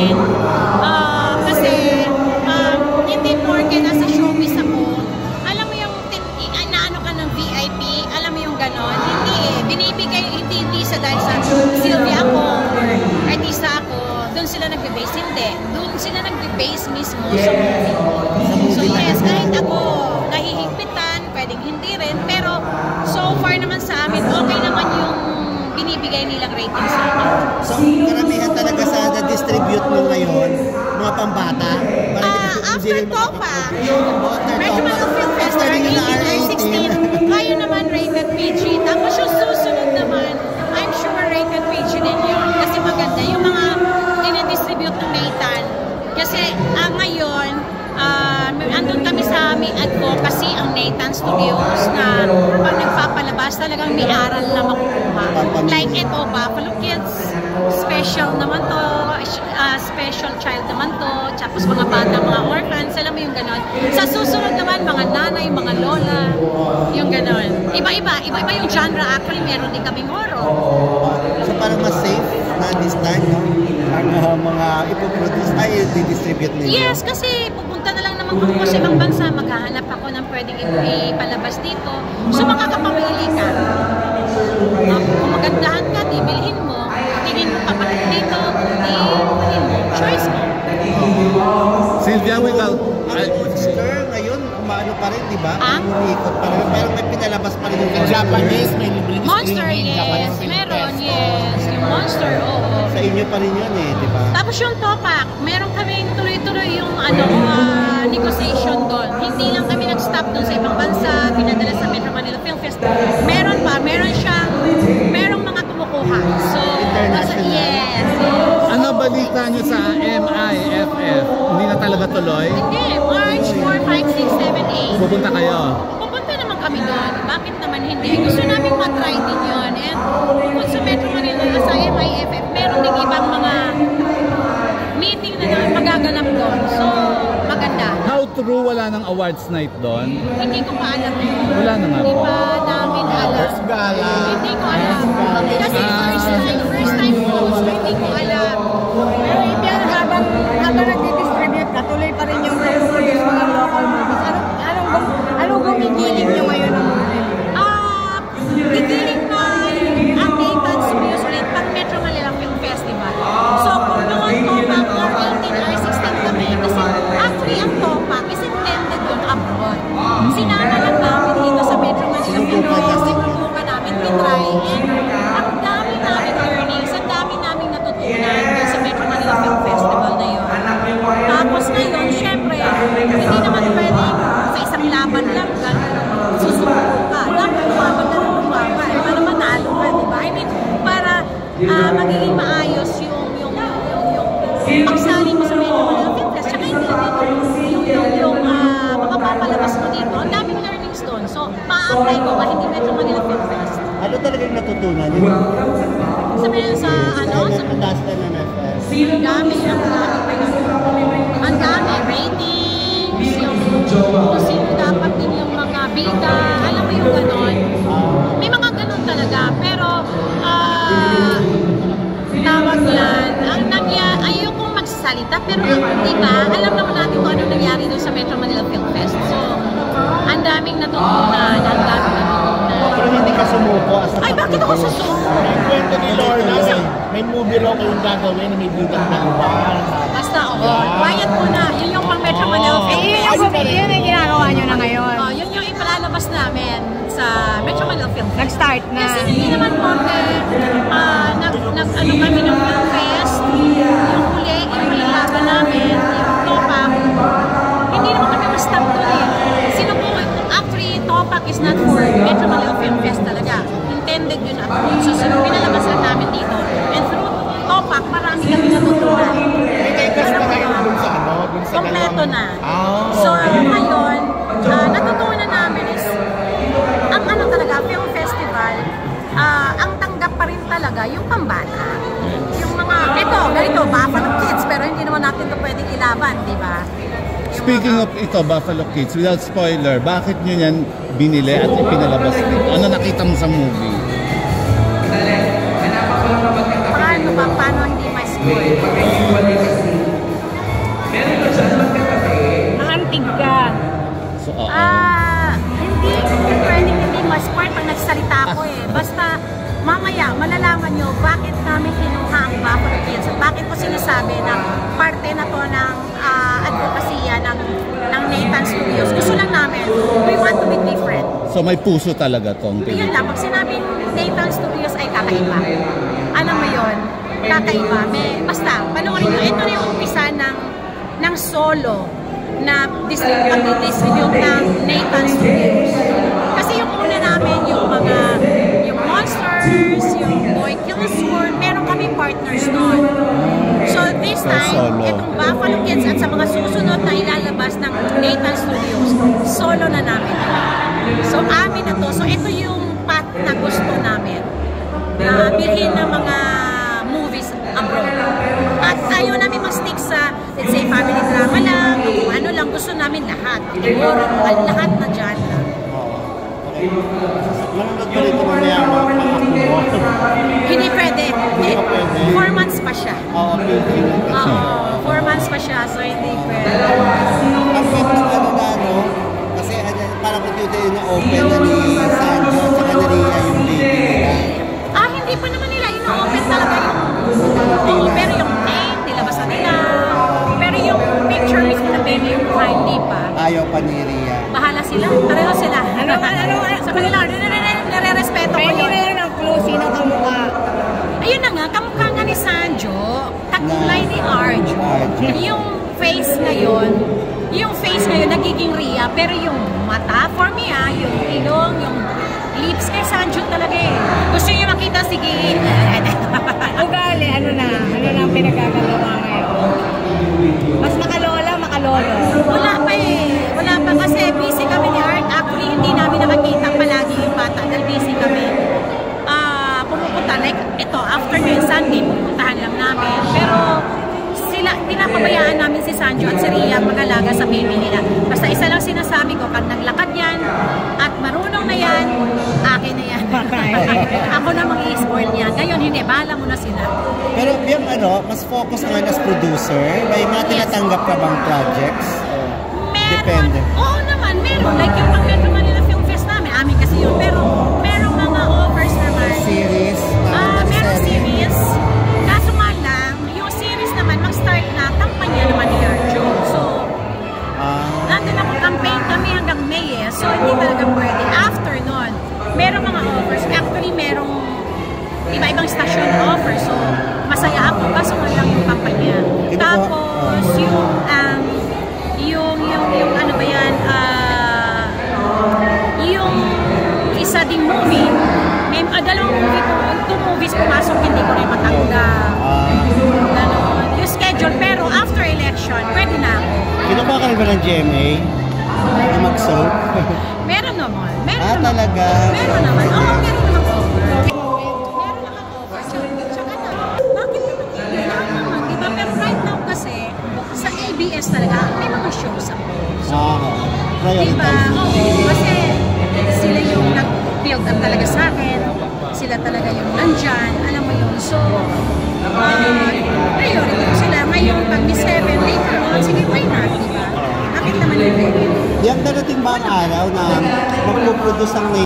rin. Kasi hindi porke nasa showbiz ako, alam mo yung inaano ka ng VIP, alam mo yung ganon. Hindi binibigay, hindi sa dahil sa Sylvia ako or artista ako, doon sila nagbe-base, hindi. Doon sila nagbe-base mismo sa movie. So yes, kahit ako nahihigpitan, pwedeng hindi rin, pero so far naman sa amin, okay naman yung binibigay nilang rating sa akin. So, karamihan talaga sa na-distribute mo ngayon, mga pambata? After TOPA, Regional Film Festival, 18 or 16, kaya naman rated PG. Tapos yung susunod naman, I'm sure rated PG din yun. Kasi maganda yung mga dinidistribute ng Nathan. Kasi ngayon, andun kami sa may advocacy ang Nathan Studios na pag nagpapalabas talagang may aral na makukuha. Like ito, Buffalo Kids, special naman to, special child naman to, tapos mga bata, mga orphans, alam mo yung ganon. Sa susunod naman, mga nanay, mga lola, yung ganon. Iba-iba yung genre. Actually, meron din kaming horror. So parang mas safe na this time, no? Ang mga ipoproduce ay di-distribute nila. Yes, kasi pupunta na lang naman ako sa ibang bansa, maghahanap ako ng pwedeng ipalabas dito. So makakapamili ka. Kung magandahan ka, dibilhin mo. Tingin mo kapatid dito, dibilhin mo. Choice mo. Sylvia, without... Monster ngayon, umaano pa rin, di ba? Umiikot pa rin. Pero may pinalabas pa rin yung Japanese, may libreng Monster, yes. Meron, yes. Yung Monster, oo. Sa inyo pa rin yun eh, di ba? Tapos yung Topak, meron kaming tuloy-tuloy yung negotiation doon. Hindi lang kami nag-stop doon sa ibang bansa, pinadala sa Metro Manila Film Festival. Meron pa, merong mga kumukuha. So, yes. Ano balita nyo sa MIFF? Hindi na talaga tuloy? Hindi, March 4, 5, 6, 7, 8. Pupunta kayo? Pupunta naman kami doon. Bakit naman hindi? Gusto namin matry din yun. And kung sa Metro Manila, sa MIFF, meron din ibang mga meeting na magaganap doon. So, maganda. How true wala ng awards night doon? Hindi ko pa alam yun. Wala na nga Hindi po. pa namin alam. Hindi ko alam. Kasi first time ko, so hindi ko alam. Pero Ibian, habang nag-distribute ka, tuloy pa rin yung produce mga local movies. Anong gumigiling nyo ngayon ng movie? Gigiling na ang Nathan Studios ulit pag Metro Manila Film Festival. So kung noon Topak or 18 or 16 kami, kasi actually ang Topak is intended yung abroad. Sinama lang namin dito sa Metro Manila Film Festival, sinubukan namin, tinry, and ang dami namin learnings, ang dami namin natutunan dito sa Metro Manila Film Festival na yun. Tapos ngayon, syempre, hindi naman pwede sa isang laban lang, susuko ka. Dapat lumaban na lang lumaban. Para manalo ka, di ba? I mean, para magiging maayos yung pagsali mo sa Metro Manila Film Fest. Tsaka hindi lang yung makapapalabas mo dito. Ang daming learnings doon. So, ma-apply ko ba hindi Metro Manila Film Fest? Ano talagang natutunan yun? Sabihin sa Pagkasta ng FS. Ang dami, ratings, kung sino dapat din yung mga bida, alam mo yung ganon. May mga ganon talaga, pero tawag yan, ayokong magsasalita, pero di ba, alam naman natin kung ano nangyari doon sa Metro Manila Film Fest. So, ang daming natutunan, Pero hindi ka sumuko. Ay, bakit ako susuko? May kwento ni Lorna, may movie raw kayong gagawin na may bidang dalawa. Basta, quiet muna. Yun yung pang Metro Manila Film Fest. Yun yung ginagawa nyo na ngayon. Yun yung ipalalabas namin sa Metro Manila Film Fest. Nag-start na. Kasi hindi naman po kami ng Film Fest, yung huli laban namin, yung Topak, hindi naman kami ma-stop doon eh. Sinubukan, actually, Topak is not for Metro Manila Film Fest talaga. Intended yun na. So, pinalabas lang namin dito. And through Topak, marami kami natutunan. Kompleto na. So, ngayon, natutunan namin is, ang ano talaga, film festival, ang tanggap pa rin talaga yung pambata. Yung mga, ganito, Buffalo Kids, pero hindi naman natin ito pwedeng ilaban, di ba? Speaking of ito, Buffalo Kids, without spoiler, bakit nyo yan binili at ipinalabas dito? Ano nakita mo sa movie? Paano hindi ma-spoil? Oo. Hindi pwedeng hindi mas part pag nagsalita ako eh. Basta mamaya malalaman nyo bakit namin kinuha ang Buffalo Kids at bakit ko sinasabi na parte na to ng advokasya ng Nathan Studios. Gusto lang namin, we want to be different. So may puso talaga tong Yun lang, pag sinabing Nathan Studios ay kakaiba. Alam mo yun? Kakaiba. Basta, panoorin nyo, ito na yung umpisa ng solo na pag-distribute ng Nathan Studios. Kasi yung una namin, yung Monsters, yung Boy Killsword, meron kami partners noon. So this time, itong Buffalo Kids at sa mga susunod na ilalabas ng Nathan Studios, solo na namin. So amin na to. So ito yung path na gusto namin. Na bilhin ng mga movies abroad. At ayaw namin mag-stick sa, let's say, family drama lang, o ano lang, gusto namin lahat. Siguro, lahat na dyan. Manunod pa rito mamaya ang mga pang-ako. Hindi pwede. 4 months pa siya. Oo, Oo, 4 months pa siya, so hindi pwede. Ang pwede ng ano na ano, kasi parang pagkita yun yung open na ni Sanjo at saka ni Rhea yung baby nila. Hindi pa naman nila ino-open talaga yung pero yung name, nilabas na nila. Pero yung picture mismo na baby yung hindi pa. Ayaw pa ni Rhea. Bahala sila, pareho sila. Sa kanila, nire-respeto ko yun. Pwede na yun ang clue, sino kamukha? Ayun na nga, kamukha nga ni Sanjo, kakulay ni Arjo. Yung face ngayon nagiging Rhea, pero yung mata, for me yung ilong, yung lips kay Sanjo talaga eh. Gusto niyo makita, sige. Ugali, ano na ang pinagagalawa ngayon? Mas makalolo. Wala pa kasi busy kami ni Art. Actually, hindi namin nakakita palagi yung bata dahil busy kami. Pumupunta, like ito, after ngayon Sunday, pupuntahan lang namin. Pero pinapabayaan namin si Sanjo at si Rhea mag-alaga sa baby nila. Basta isa lang sinasabi ko, pag naglakad yan at marunong na yan, akin na yan. Ako na mag-i-spoil yan. Ngayon, hindi, bahala mo na sila. Pero yung mas focus naman as producer, may mga tinatanggap ka bang projects? Depende. Oo naman, meron. Like yung pag Metro Manila Film Fest namin, amin kasi yun. Pero merong mga offers naman. Series? Meron series. Kaso nga lang, yung series naman, mag-start na, kampanya naman ni Arjo. So, nandun ako, campaign kami hanggang May eh. So, hindi talaga pwede. After nun, merong mga offers. Actually, merong iba-ibang station offer. So, masaya ako. Kaso nga lang yung kampanya. Tapos, yung ano ba yan, yung isa ding movie, may dalawang movie ko, 2 movies pumasok, hindi ko rin matanggap. Yung schedule, pero after election, pwede na ako. Kinuha ka rin ba ng GMA? Na mag-soap? Meron naman. Talaga? Meron naman. Oo, meron naman offer. Meron naman offer. Tsaka na, bakit naman hindi naman, diba? Pero right now kasi, sa ABS talaga, may mga shows ako. Diba? Oo, kasi sila yung nag-build up talaga sa akin. Sila talaga yung nandyan. Alam mo yun. So, priority ko sila. Ngayon, pag Miss Heaven, later on, sige, why not? Diba? Bakit naman yung baby? Yung darating ba ang araw na magpuproduce ang